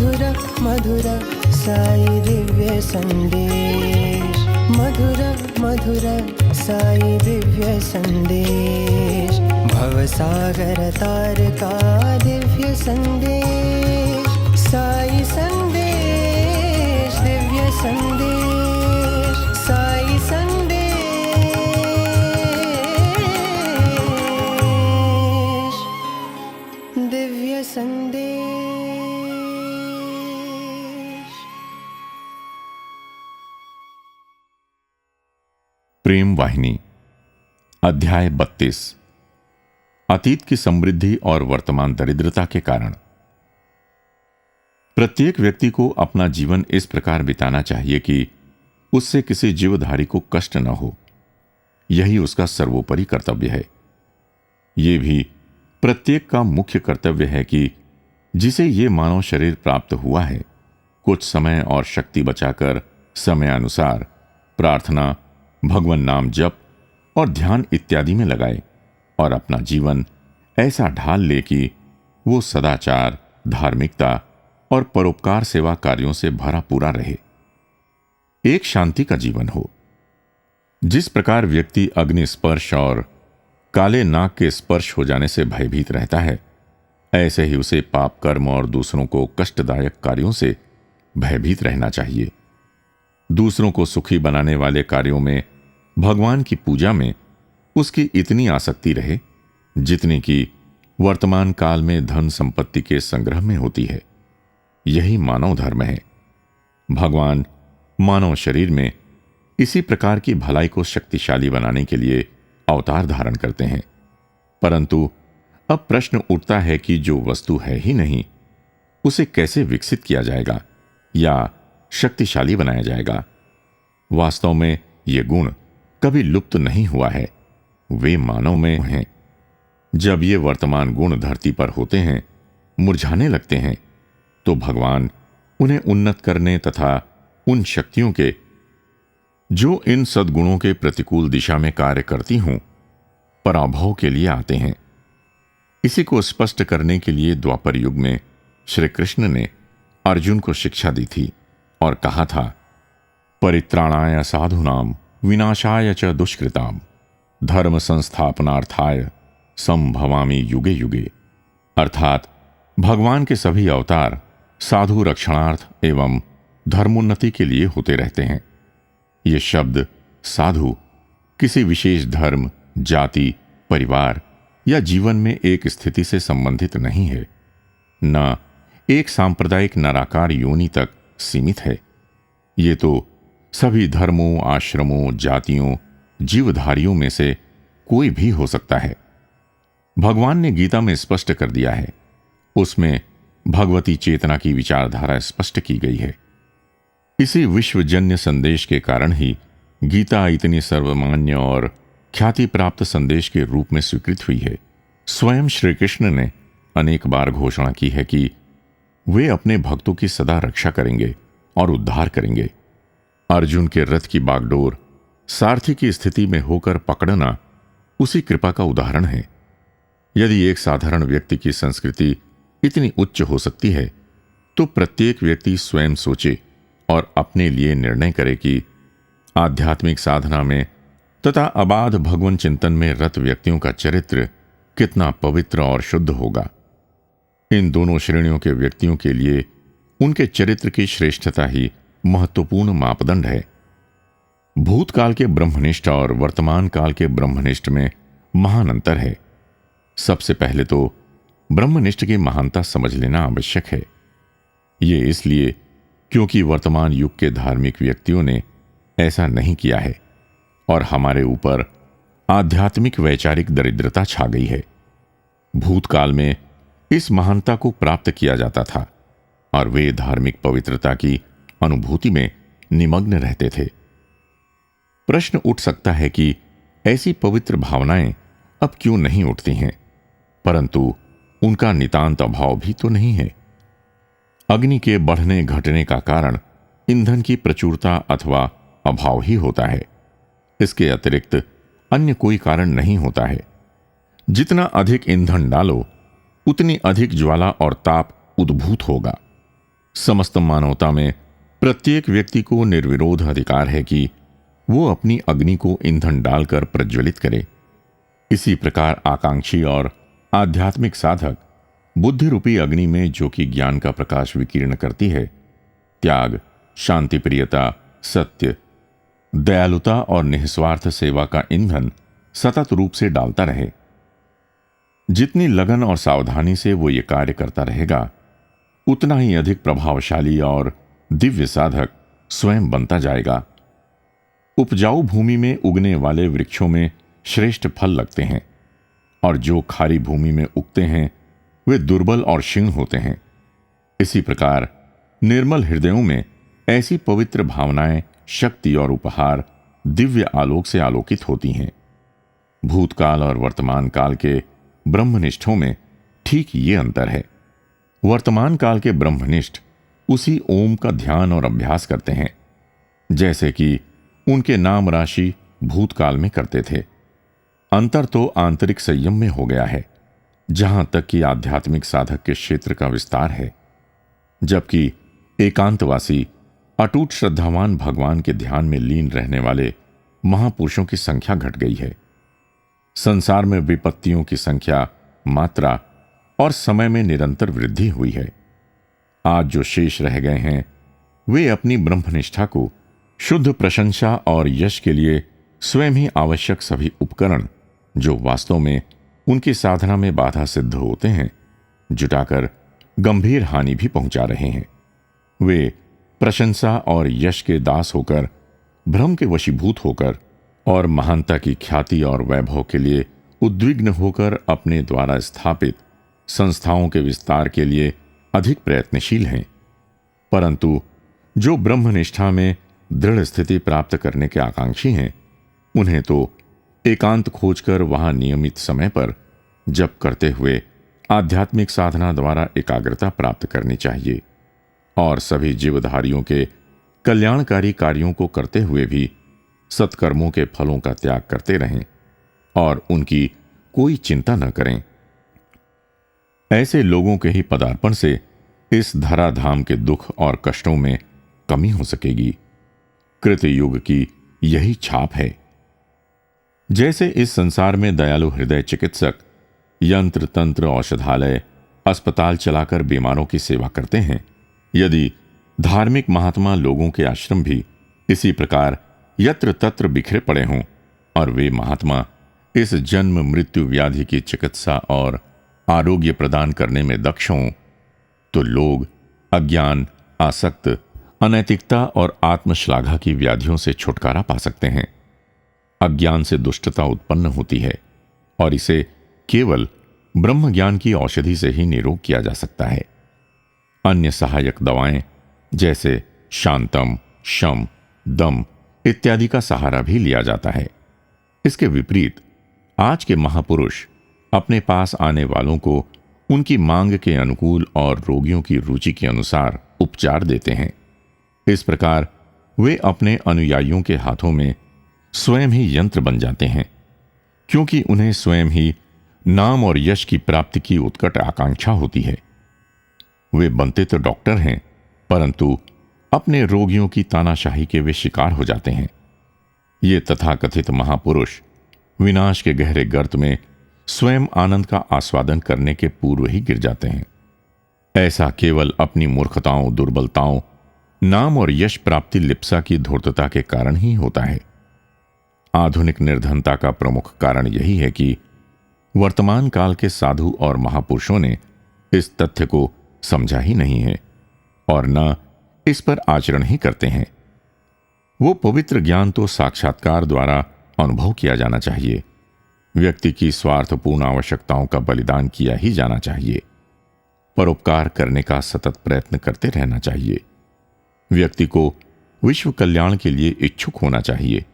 मधुर मधुर साई दिव्य संदेश, मधुर मधुर साई दिव्य संदेश, भवसागर तार का दिव्य संदेश, साई संदेश दिव्य संदेश, साई संदेश दिव्य संदेश। प्रेम वाहिनी, अध्याय 32। अतीत की समृद्धि और वर्तमान दरिद्रता के कारण। प्रत्येक व्यक्ति को अपना जीवन इस प्रकार बिताना चाहिए कि उससे किसी जीवधारी को कष्ट न हो। यही उसका सर्वोपरि कर्तव्य है। यह भी प्रत्येक का मुख्य कर्तव्य है कि जिसे ये मानव शरीर प्राप्त हुआ है, कुछ समय और शक्ति बचाकर समय अनुसार प्रार्थना, भगवान नाम जप और ध्यान इत्यादि में लगाए और अपना जीवन ऐसा ढाल ले कि वो सदाचार, धार्मिकता और परोपकार सेवा कार्यों से भरा पूरा रहे। एक शांति का जीवन हो। जिस प्रकार व्यक्ति अग्नि स्पर्श और काले नाग के स्पर्श हो जाने से भयभीत रहता है, ऐसे ही उसे पाप कर्म और दूसरों को कष्टदायक कार्यों से भयभीत रहना चाहिए। दूसरों को सुखी बनाने वाले कार्यों में भगवान की पूजा में उसकी इतनी आसक्ति रहे जितनी कि वर्तमान काल में धन संपत्ति के संग्रह में होती है। यही मानव धर्म है। भगवान मानव शरीर में इसी प्रकार की भलाई को शक्तिशाली बनाने के लिए अवतार धारण करते हैं। परंतु अब प्रश्न उठता है कि जो वस्तु है ही नहीं, उसे कैसे विकसित किया जाएगा या शक्तिशाली बनाया जाएगा। वास्तव में ये गुण कभी लुप्त नहीं हुआ है, वे मानव में हैं। जब ये वर्तमान गुण धरती पर होते हैं, मुरझाने लगते हैं, तो भगवान उन्हें उन्नत करने तथा उन शक्तियों के जो इन सद्गुणों के प्रतिकूल दिशा में कार्य करती हों, पराभव के लिए आते हैं। इसी को स्पष्ट करने के लिए द्वापर युग में श्री कृष्ण ने अर्जुन को शिक्षा दी थी और कहा था, परित्राणाय साधूनाम विनाशाय च दुष्कृताम धर्म संस्थापनार्थाय संभवामि युगे युगे। अर्थात भगवान के सभी अवतार साधु रक्षणार्थ एवं धर्मोन्नति के लिए होते रहते हैं। ये शब्द साधु किसी विशेष धर्म, जाति, परिवार या जीवन में एक स्थिति से संबंधित नहीं है, न एक सांप्रदायिक नराकार योनि तक सीमित है। ये तो सभी धर्मों, आश्रमों, जातियों, जीवधारियों में से कोई भी हो सकता है। भगवान ने गीता में स्पष्ट कर दिया है। उसमें भगवती चेतना की विचारधारा स्पष्ट की गई है। इसी विश्वजन्य संदेश के कारण ही गीता इतनी सर्वमान्य और ख्याति प्राप्त संदेश के रूप में स्वीकृत हुई है। स्वयं श्री कृष्ण ने अनेक बार घोषणा की है कि वे अपने भक्तों की सदा रक्षा करेंगे और उद्धार करेंगे। अर्जुन के रथ की बागडोर सारथी की स्थिति में होकर पकड़ना उसी कृपा का उदाहरण है। यदि एक साधारण व्यक्ति की संस्कृति इतनी उच्च हो सकती है, तो प्रत्येक व्यक्ति स्वयं सोचे और अपने लिए निर्णय करे कि आध्यात्मिक साधना में तथा अबाध भगवान चिंतन में रत व्यक्तियों का चरित्र कितना पवित्र और शुद्ध होगा। इन दोनों श्रेणियों के व्यक्तियों के लिए उनके चरित्र की श्रेष्ठता ही महत्वपूर्ण मापदंड है। भूतकाल के ब्रह्मनिष्ठ और वर्तमान काल के ब्रह्मनिष्ठ में महान अंतर है। सबसे पहले तो ब्रह्मनिष्ठ की महानता समझ लेना आवश्यक है। ये इसलिए क्योंकि वर्तमान युग के धार्मिक व्यक्तियों ने ऐसा नहीं किया है और हमारे ऊपर आध्यात्मिक वैचारिक दरिद्रता छा गई है। भूतकाल में इस महानता को प्राप्त किया जाता था और वे धार्मिक पवित्रता की अनुभूति में निमग्न रहते थे। प्रश्न उठ सकता है कि ऐसी पवित्र भावनाएं अब क्यों नहीं उठती हैं, परंतु उनका नितांत अभाव भी तो नहीं है। अग्नि के बढ़ने घटने का कारण ईंधन की प्रचुरता अथवा अभाव ही होता है। इसके अतिरिक्त अन्य कोई कारण नहीं होता है। जितना अधिक ईंधन डालो, उतनी अधिक ज्वाला और ताप उद्भूत होगा। समस्त मानवता में प्रत्येक व्यक्ति को निर्विरोध अधिकार है कि वो अपनी अग्नि को ईंधन डालकर प्रज्वलित करे। इसी प्रकार आकांक्षी और आध्यात्मिक साधक बुद्धि रूपी अग्नि में जो कि ज्ञान का प्रकाश विकीर्ण करती है, त्याग, शांति प्रियता, सत्य, दयालुता और निस्वार्थ सेवा का ईंधन सतत रूप से डालता रहे। जितनी लगन और सावधानी से वो ये कार्य करता रहेगा, उतना ही अधिक प्रभावशाली और दिव्य साधक स्वयं बनता जाएगा। उपजाऊ भूमि में उगने वाले वृक्षों में श्रेष्ठ फल लगते हैं, और जो खारी भूमि में उगते हैं वे दुर्बल और क्षीण होते हैं। इसी प्रकार निर्मल हृदयों में ऐसी पवित्र भावनाएं, शक्ति और उपहार दिव्य आलोक से आलोकित होती हैं। भूतकाल और वर्तमान काल के ब्रह्मनिष्ठों में ठीक ये अंतर है। वर्तमान काल के ब्रह्मनिष्ठ उसी ओम का ध्यान और अभ्यास करते हैं, जैसे कि उनके नाम राशि भूतकाल में करते थे। अंतर तो आंतरिक संयम में हो गया है, जहां तक कि आध्यात्मिक साधक के क्षेत्र का विस्तार है, जबकि एकांतवासी अटूट श्रद्धावान भगवान के ध्यान में लीन रहने वाले महापुरुषों की संख्या घट गई है। संसार में विपत्तियों की संख्या, मात्रा और समय में निरंतर वृद्धि हुई है। आज जो शेष रह गए हैं वे अपनी ब्रह्मनिष्ठा को शुद्ध प्रशंसा और यश के लिए स्वयं ही आवश्यक सभी उपकरण, जो वास्तव में उनकी साधना में बाधा सिद्ध होते हैं, जुटाकर गंभीर हानि भी पहुंचा रहे हैं। वे प्रशंसा और यश के दास होकर, भ्रम के वशीभूत होकर और महानता की ख्याति और वैभव के लिए उद्विग्न होकर अपने द्वारा स्थापित संस्थाओं के विस्तार के लिए अधिक प्रयत्नशील हैं। परंतु जो ब्रह्मनिष्ठा में दृढ़ स्थिति प्राप्त करने के आकांक्षी हैं, उन्हें तो एकांत खोजकर वहां नियमित समय पर जप करते हुए आध्यात्मिक साधना द्वारा एकाग्रता प्राप्त करनी चाहिए, और सभी जीवधारियों के कल्याणकारी कार्यों को करते हुए भी सत्कर्मों के फलों का त्याग करते रहें और उनकी कोई चिंता न करें। ऐसे लोगों के ही पदार्पण से इस धराधाम के दुख और कष्टों में कमी हो सकेगी। कृत युग की यही छाप है। जैसे इस संसार में दयालु हृदय चिकित्सक यंत्र तंत्र औषधालय अस्पताल चलाकर बीमारों की सेवा करते हैं, यदि धार्मिक महात्मा लोगों के आश्रम भी इसी प्रकार यत्र तत्र बिखरे पड़े हों और वे महात्मा इस जन्म मृत्यु व्याधि की चिकित्सा और आरोग्य प्रदान करने में दक्ष हों, तो लोग अज्ञान, आसक्त, अनैतिकता और आत्मश्लाघा की व्याधियों से छुटकारा पा सकते हैं। अज्ञान से दुष्टता उत्पन्न होती है और इसे केवल ब्रह्म ज्ञान की औषधि से ही निरोग किया जा सकता है। अन्य सहायक दवाएं जैसे शांतम, शम, दम इत्यादि का सहारा भी लिया जाता है। इसके विपरीत आज के महापुरुष अपने पास आने वालों को उनकी मांग के अनुकूल और रोगियों की रुचि के अनुसार उपचार देते हैं। इस प्रकार वे अपने अनुयायियों के हाथों में स्वयं ही यंत्र बन जाते हैं, क्योंकि उन्हें स्वयं ही नाम और यश की प्राप्ति की उत्कट आकांक्षा होती है। वे बनते तो डॉक्टर हैं, परंतु अपने रोगियों की तानाशाही के वे शिकार हो जाते हैं। ये तथाकथित महापुरुष विनाश के गहरे गर्त में स्वयं आनंद का आस्वादन करने के पूर्व ही गिर जाते हैं। ऐसा केवल अपनी मूर्खताओं, दुर्बलताओं, नाम और यश प्राप्ति लिप्सा की धूर्तता के कारण ही होता है। आधुनिक निर्धनता का प्रमुख कारण यही है कि वर्तमान काल के साधु और महापुरुषों ने इस तथ्य को समझा ही नहीं है और न इस पर आचरण ही करते हैं। वो पवित्र ज्ञान तो साक्षात्कार द्वारा अनुभव किया जाना चाहिए। व्यक्ति की स्वार्थपूर्ण आवश्यकताओं का बलिदान किया ही जाना चाहिए। परोपकार करने का सतत प्रयत्न करते रहना चाहिए। व्यक्ति को विश्व कल्याण के लिए इच्छुक होना चाहिए।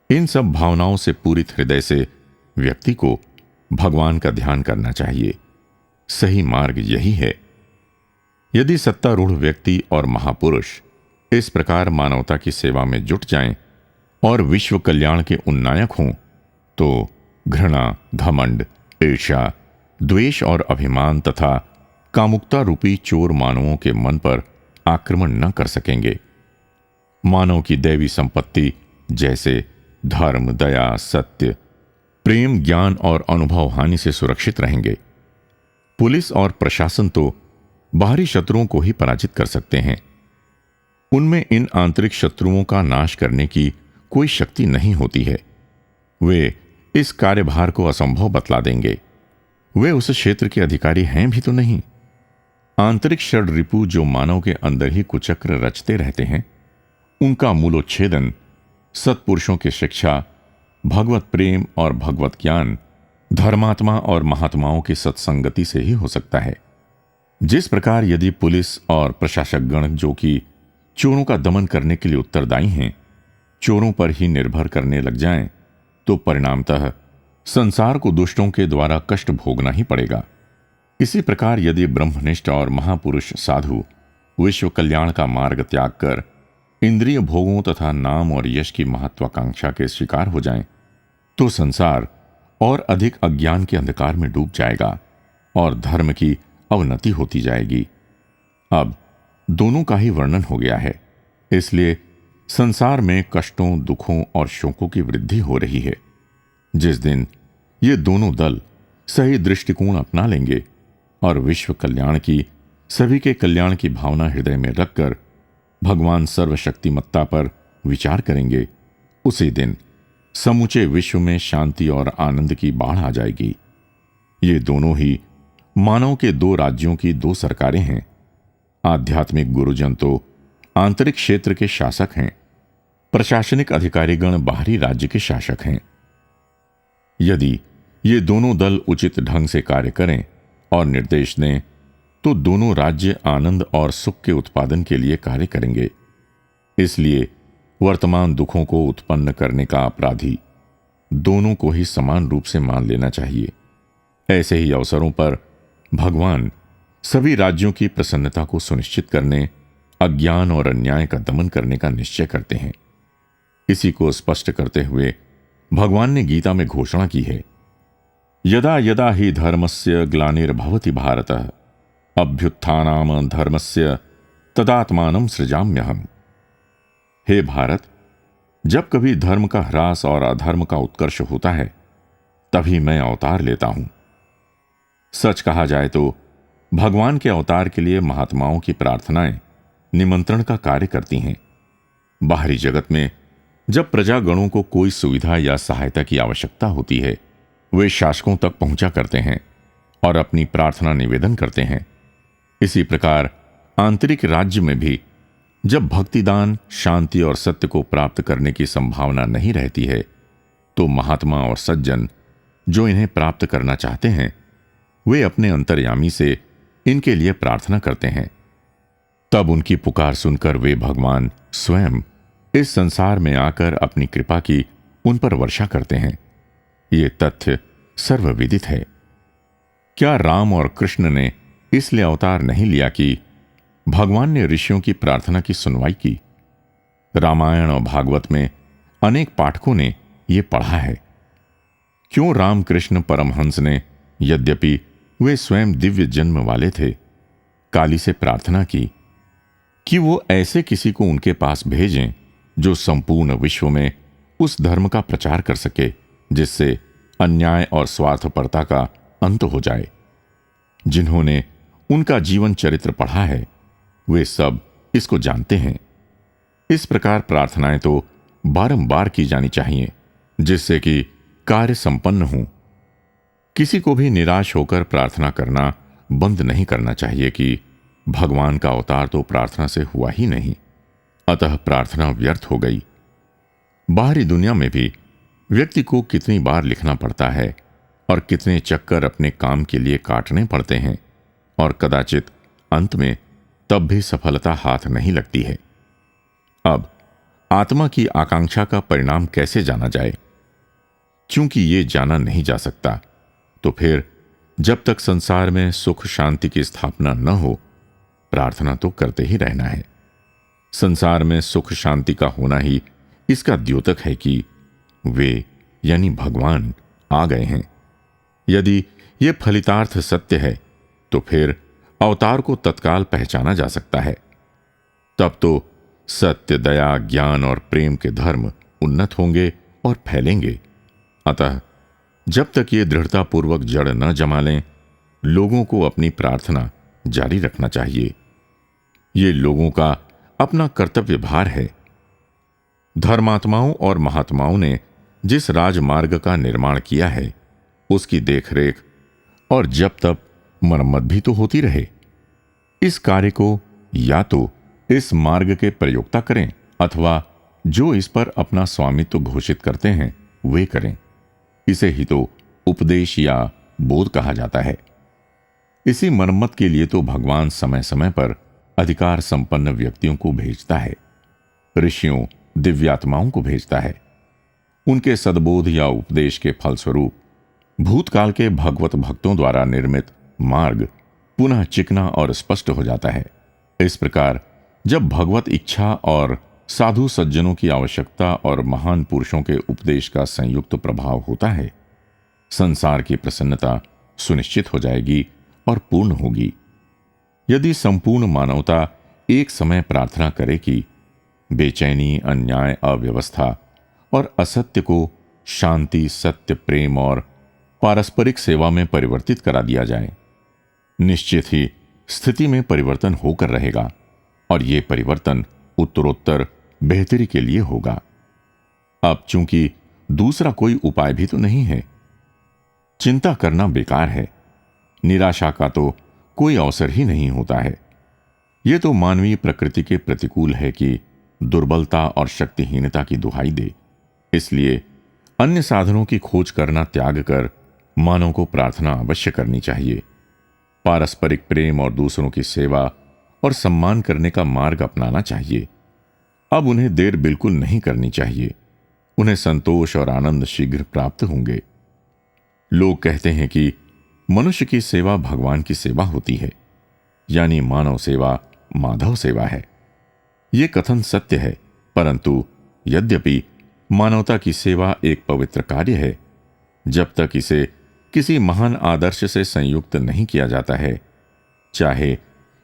इन सब भावनाओं से पूरित हृदय से व्यक्ति को भगवान का ध्यान करना चाहिए। सही मार्ग यही है। यदि सत्तारूढ़ व्यक्ति और महापुरुष इस प्रकार मानवता की सेवा में जुट जाएं और विश्व कल्याण के उन्नायक हों, तो घृणा, घमंड, ईर्ष्या, द्वेष और अभिमान तथा कामुकता रूपी चोर मानवों के मन पर आक्रमण न कर सकेंगे। मानव की दैवी संपत्ति जैसे धर्म, दया, सत्य, प्रेम, ज्ञान और अनुभव हानि से सुरक्षित रहेंगे। पुलिस और प्रशासन तो बाहरी शत्रुओं को ही पराजित कर सकते हैं। उनमें इन आंतरिक शत्रुओं का नाश करने की कोई शक्ति नहीं होती है। वे इस कार्यभार को असंभव बतला देंगे। वे उस क्षेत्र के अधिकारी हैं भी तो नहीं। आंतरिक षड्रिपु जो मानव के अंदर ही कुचक्र रचते रहते हैं, उनका मूलोच्छेदन सत्पुरुषों की शिक्षा, भगवत प्रेम और भगवत ज्ञान, धर्मात्मा और महात्माओं की सत्संगति से ही हो सकता है। जिस प्रकार यदि पुलिस और प्रशासकगण जो कि चोरों का दमन करने के लिए उत्तरदायी हैं, चोरों पर ही निर्भर करने लग जाएं, तो परिणामतः संसार को दुष्टों के द्वारा कष्ट भोगना ही पड़ेगा। इसी प्रकार यदि ब्रह्मनिष्ठ और महापुरुष साधु विश्व कल्याण का मार्ग त्याग कर इंद्रिय भोगों तथा नाम और यश की महत्वाकांक्षा के शिकार हो जाएं, तो संसार और अधिक अज्ञान के अंधकार में डूब जाएगा और धर्म की अवनति होती जाएगी। अब दोनों का ही वर्णन हो गया है, इसलिए संसार में कष्टों, दुखों और शोकों की वृद्धि हो रही है। जिस दिन ये दोनों दल सही दृष्टिकोण अपना लेंगे और विश्व कल्याण की, सभी के कल्याण की भावना हृदय में रखकर भगवान सर्वशक्तिमत्ता पर विचार करेंगे, उसी दिन समूचे विश्व में शांति और आनंद की बाढ़ आ जाएगी। ये दोनों ही मानव के दो राज्यों की दो सरकारें हैं। आध्यात्मिक गुरुजन तो आंतरिक क्षेत्र के शासक हैं, प्रशासनिक अधिकारीगण बाहरी राज्य के शासक हैं। यदि ये दोनों दल उचित ढंग से कार्य करें और निर्देश दें, तो दोनों राज्य आनंद और सुख के उत्पादन के लिए कार्य करेंगे। इसलिए वर्तमान दुखों को उत्पन्न करने का अपराधी दोनों को ही समान रूप से मान लेना चाहिए। ऐसे ही अवसरों पर भगवान सभी राज्यों की प्रसन्नता को सुनिश्चित करने, अज्ञान और अन्याय का दमन करने का निश्चय करते हैं। इसी को स्पष्ट करते हुए भगवान ने गीता में घोषणा की है, यदा यदा हि धर्मस्य ग्लानिर्भवति भारत अभ्युत्थानम् धर्मस्य तदात्मानं सृजाम्यहम्। हे भारत, जब कभी धर्म का ह्रास और अधर्म का उत्कर्ष होता है, तभी मैं अवतार लेता हूं। सच कहा जाए तो भगवान के अवतार के लिए महात्माओं की प्रार्थनाएं निमंत्रण का कार्य करती हैं। बाहरी जगत में जब प्रजागणों को कोई सुविधा या सहायता की आवश्यकता होती है, वे शासकों तक पहुंचा करते हैं और अपनी प्रार्थना निवेदन करते हैं। इसी प्रकार आंतरिक राज्य में भी जब भक्तिदान, शांति और सत्य को प्राप्त करने की संभावना नहीं रहती है, तो महात्मा और सज्जन जो इन्हें प्राप्त करना चाहते हैं, वे अपने अंतर्यामी से इनके लिए प्रार्थना करते हैं। तब उनकी पुकार सुनकर वे भगवान स्वयं इस संसार में आकर अपनी कृपा की उन पर वर्षा करते हैं। ये तथ्य सर्वविदित है। क्या राम और कृष्ण ने इसलिए अवतार नहीं लिया कि भगवान ने ऋषियों की प्रार्थना की सुनवाई की? रामायण और भागवत में अनेक पाठकों ने यह पढ़ा है। क्यों रामकृष्ण परमहंस ने, यद्यपि वे स्वयं दिव्य जन्म वाले थे, काली से प्रार्थना की कि वो ऐसे किसी को उनके पास भेजें जो संपूर्ण विश्व में उस धर्म का प्रचार कर सके जिससे अन्याय और स्वार्थपरता का अंत हो जाए? जिन्होंने उनका जीवन चरित्र पढ़ा है, वे सब इसको जानते हैं। इस प्रकार प्रार्थनाएं तो बारंबार की जानी चाहिए, जिससे कि कार्य संपन्न हो। किसी को भी निराश होकर प्रार्थना करना बंद नहीं करना चाहिए कि भगवान का अवतार तो प्रार्थना से हुआ ही नहीं, अतः प्रार्थना व्यर्थ हो गई। बाहरी दुनिया में भी व्यक्ति को कितनी बार लिखना पड़ता है और कितने चक्कर अपने काम के लिए काटने पड़ते हैं, और कदाचित अंत में तब भी सफलता हाथ नहीं लगती है। अब आत्मा की आकांक्षा का परिणाम कैसे जाना जाए? क्योंकि ये जाना नहीं जा सकता, तो फिर जब तक संसार में सुख शांति की स्थापना न हो, प्रार्थना तो करते ही रहना है। संसार में सुख शांति का होना ही इसका द्योतक है कि वे यानी भगवान आ गए हैं। यदि यह फलितार्थ सत्य है, तो फिर अवतार को तत्काल पहचाना जा सकता है। तब तो सत्य, दया, ज्ञान और प्रेम के धर्म उन्नत होंगे और फैलेंगे। अतः जब तक ये दृढ़तापूर्वक जड़ न जमा लें, लोगों को अपनी प्रार्थना जारी रखना चाहिए। ये लोगों का अपना कर्तव्य भार है। धर्मात्माओं और महात्माओं ने जिस राजमार्ग का निर्माण किया है, उसकी देखरेख और जप तप मरम्मत भी तो होती रहे। इस कार्य को या तो इस मार्ग के प्रयोक्ता करें अथवा जो इस पर अपना स्वामित्व घोषित करते हैं वे करें। इसे ही तो उपदेश या बोध कहा जाता है। इसी मरम्मत के लिए तो भगवान समय समय पर अधिकार संपन्न व्यक्तियों को भेजता है, ऋषियों, दिव्यात्माओं को भेजता है। उनके सद्बोध या उपदेश के फलस्वरूप भूतकाल के भगवत भक्तों द्वारा निर्मित मार्ग पुनः चिकना और स्पष्ट हो जाता है। इस प्रकार जब भगवत इच्छा और साधु सज्जनों की आवश्यकता और महान पुरुषों के उपदेश का संयुक्त प्रभाव होता है, संसार की प्रसन्नता सुनिश्चित हो जाएगी और पूर्ण होगी। यदि संपूर्ण मानवता एक समय प्रार्थना करे कि बेचैनी, अन्याय, अव्यवस्था और असत्य को शांति, सत्य, प्रेम और पारस्परिक सेवा में परिवर्तित करा दिया जाए, निश्चित ही स्थिति में परिवर्तन होकर रहेगा और ये परिवर्तन उत्तरोत्तर बेहतरी के लिए होगा। अब चूंकि दूसरा कोई उपाय भी तो नहीं है, चिंता करना बेकार है। निराशा का तो कोई अवसर ही नहीं होता है। यह तो मानवीय प्रकृति के प्रतिकूल है कि दुर्बलता और शक्तिहीनता की दुहाई दे। इसलिए अन्य साधनों की खोज करना त्याग कर मानव को प्रार्थना अवश्य करनी चाहिए। पारस्परिक प्रेम और दूसरों की सेवा और सम्मान करने का मार्ग अपनाना चाहिए। अब उन्हें देर बिल्कुल नहीं करनी चाहिए। उन्हें संतोष और आनंद शीघ्र प्राप्त होंगे। लोग कहते हैं कि मनुष्य की सेवा भगवान की सेवा होती है, यानी मानव सेवा माधव सेवा है। यह कथन सत्य है, परंतु यद्यपि मानवता की सेवा एक पवित्र कार्य है, जब तक इसे किसी महान आदर्श से संयुक्त नहीं किया जाता है, चाहे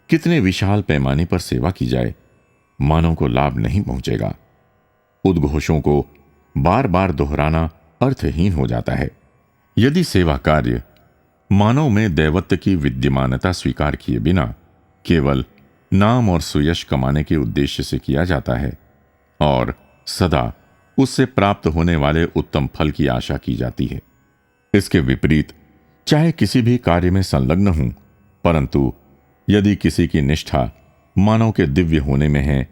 कितने विशाल पैमाने पर सेवा की जाए, मानव को लाभ नहीं पहुंचेगा। उद्घोषों को बार बार दोहराना अर्थहीन हो जाता है। यदि सेवा कार्य मानव में दैवत्व की विद्यमानता स्वीकार किए बिना केवल नाम और सुयश कमाने के उद्देश्य से किया जाता है और सदा उससे प्राप्त होने वाले उत्तम फल की आशा की जाती है, इसके विपरीत चाहे किसी भी कार्य में संलग्न हूं, परंतु यदि किसी की निष्ठा मानव के दिव्य होने में है,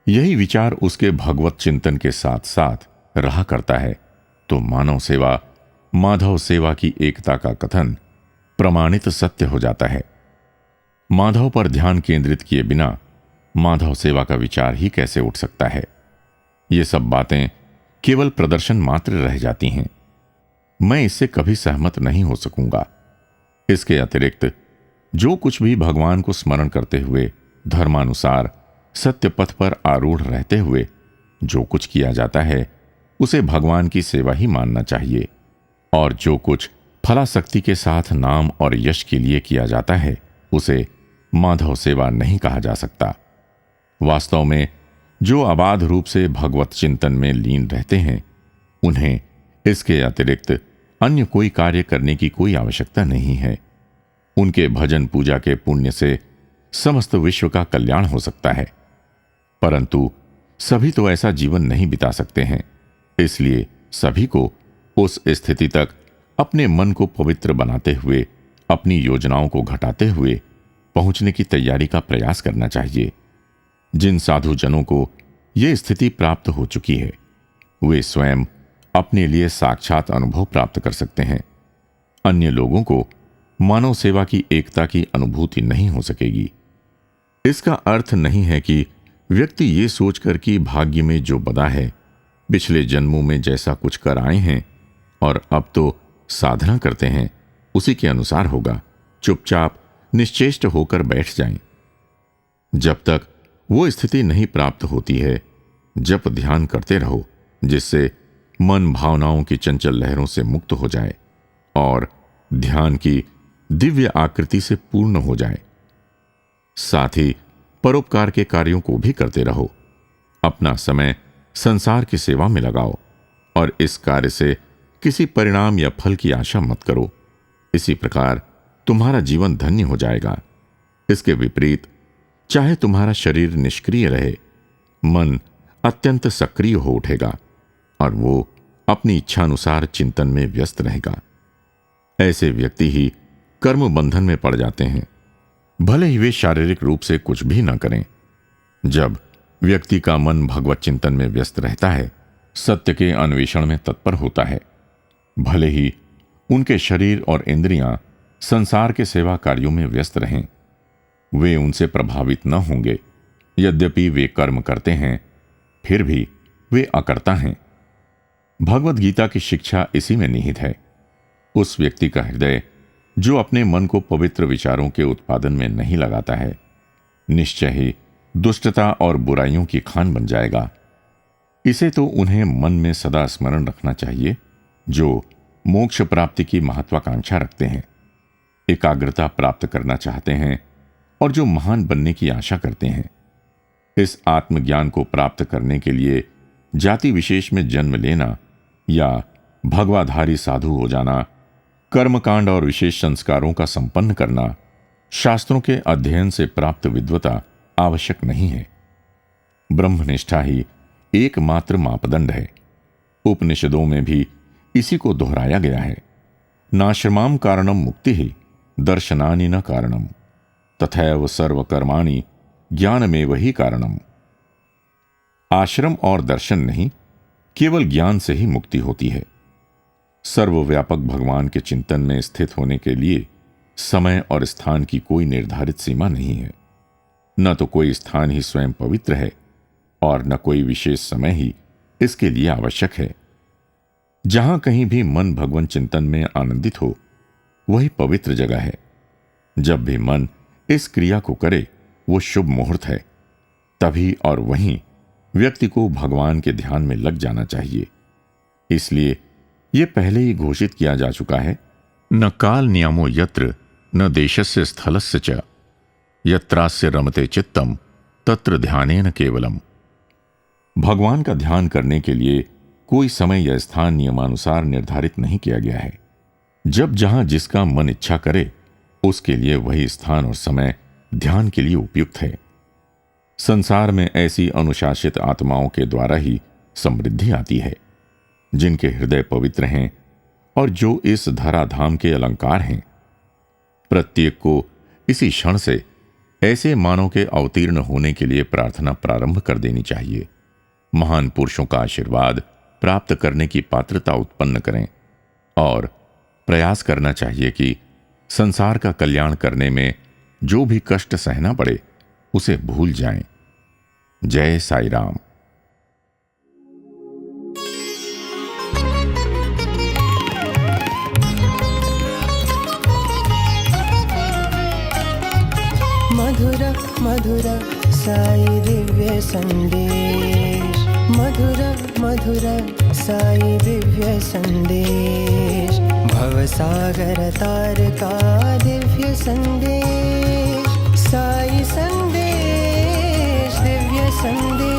यही विचार उसके भगवत चिंतन के साथ साथ रहा करता है, तो मानव सेवा माधव सेवा की एकता का कथन प्रमाणित सत्य हो जाता है। माधव पर ध्यान केंद्रित किए बिना माधव सेवा का विचार ही कैसे उठ सकता है। ये सब बातें केवल प्रदर्शन मात्र रह जाती हैं। मैं इससे कभी सहमत नहीं हो सकूंगा। इसके अतिरिक्त जो कुछ भी भगवान को स्मरण करते हुए धर्मानुसार सत्य पथ पर आरूढ़ रहते हुए जो कुछ किया जाता है, उसे भगवान की सेवा ही मानना चाहिए, और जो कुछ फलाशक्ति के साथ नाम और यश के लिए किया जाता है, उसे माधव सेवा नहीं कहा जा सकता। वास्तव में जो अबाध रूप से भगवत चिंतन में लीन रहते हैं, उन्हें इसके अतिरिक्त अन्य कोई कार्य करने की कोई आवश्यकता नहीं है। उनके भजन पूजा के पुण्य से समस्त विश्व का कल्याण हो सकता है, परंतु सभी तो ऐसा जीवन नहीं बिता सकते हैं। इसलिए सभी को उस स्थिति तक अपने मन को पवित्र बनाते हुए, अपनी योजनाओं को घटाते हुए पहुंचने की तैयारी का प्रयास करना चाहिए। जिन साधु जनों को यह स्थिति प्राप्त हो चुकी है, वे स्वयं अपने लिए साक्षात अनुभव प्राप्त कर सकते हैं। अन्य लोगों को मानव सेवा की एकता की अनुभूति नहीं हो सकेगी। इसका अर्थ नहीं है कि व्यक्ति ये सोचकर कि भाग्य में जो बदा है, पिछले जन्मों में जैसा कुछ कर आए हैं और अब तो साधना करते हैं, उसी के अनुसार होगा, चुपचाप निश्चेष्ट होकर बैठ जाएं। जब तक वो स्थिति नहीं प्राप्त होती है, जप ध्यान करते रहो, जिससे मन भावनाओं की चंचल लहरों से मुक्त हो जाए और ध्यान की दिव्य आकृति से पूर्ण हो जाए। साथ ही परोपकार के कार्यों को भी करते रहो। अपना समय संसार की सेवा में लगाओ और इस कार्य से किसी परिणाम या फल की आशा मत करो। इसी प्रकार तुम्हारा जीवन धन्य हो जाएगा। इसके विपरीत चाहे तुम्हारा शरीर निष्क्रिय रहे, मन अत्यंत सक्रिय हो उठेगा और वो अपनी इच्छानुसार चिंतन में व्यस्त रहेगा। ऐसे व्यक्ति ही कर्म बंधन में पड़ जाते हैं, भले ही वे शारीरिक रूप से कुछ भी न करें। जब व्यक्ति का मन भगवत चिंतन में व्यस्त रहता है, सत्य के अन्वेषण में तत्पर होता है, भले ही उनके शरीर और इंद्रियां संसार के सेवा कार्यों में व्यस्त रहें, वे उनसे प्रभावित न होंगे। यद्यपि वे कर्म करते हैं, फिर भी वे अकर्ता हैं। भगवत गीता की शिक्षा इसी में निहित है। उस व्यक्ति का हृदय जो अपने मन को पवित्र विचारों के उत्पादन में नहीं लगाता है, निश्चय ही दुष्टता और बुराइयों की खान बन जाएगा। इसे तो उन्हें मन में सदा स्मरण रखना चाहिए जो मोक्ष प्राप्ति की महत्वाकांक्षा रखते हैं, एकाग्रता प्राप्त करना चाहते हैं और जो महान बनने की आशा करते हैं। इस आत्मज्ञान को प्राप्त करने के लिए जाति विशेष में जन्म लेना या भगवाधारी साधु हो जाना, कर्मकांड और विशेष संस्कारों का संपन्न करना, शास्त्रों के अध्ययन से प्राप्त विद्वता आवश्यक नहीं है। ब्रह्मनिष्ठा ही एकमात्र मापदंड है। उपनिषदों में भी इसी को दोहराया गया है। नाश्रमाम कारणम मुक्ति ही दर्शनानि न कारणम तथैव सर्वकर्माणि ज्ञानमेव ही कारणम। आश्रम और दर्शन नहीं, केवल ज्ञान से ही मुक्ति होती है। सर्वव्यापक भगवान के चिंतन में स्थित होने के लिए समय और स्थान की कोई निर्धारित सीमा नहीं है। न तो कोई स्थान ही स्वयं पवित्र है और न कोई विशेष समय ही इसके लिए आवश्यक है। जहां कहीं भी मन भगवान चिंतन में आनंदित हो, वही पवित्र जगह है। जब भी मन इस क्रिया को करे, वो शुभ मुहूर्त है। तभी और वहीं व्यक्ति को भगवान के ध्यान में लग जाना चाहिए। इसलिए यह पहले ही घोषित किया जा चुका है, न काल नियमो यत्र न देशस्य स्थलस्य च यत्रास्य रमते चित्तम तत्र ध्यानेन केवलम। भगवान का ध्यान करने के लिए कोई समय या स्थान नियमानुसार निर्धारित नहीं किया गया है। जब जहां जिसका मन इच्छा करे, उसके लिए वही स्थान और समय ध्यान के लिए उपयुक्त है। संसार में ऐसी अनुशासित आत्माओं के द्वारा ही समृद्धि आती है, जिनके हृदय पवित्र हैं और जो इस धराधाम के अलंकार हैं। प्रत्येक को इसी क्षण से ऐसे मानव के अवतीर्ण होने के लिए प्रार्थना प्रारंभ कर देनी चाहिए। महान पुरुषों का आशीर्वाद प्राप्त करने की पात्रता उत्पन्न करें और प्रयास करना चाहिए कि संसार का कल्याण करने में जो भी कष्ट सहना पड़े, उसे भूल जाएं। जय साई राम। मधुर मधुर साई दिव्य संदेश, मधुर मधुर साई दिव्य संदेश, भवसागर तार का दिव्य संदेश, साई संदेश दिव्य संदेश।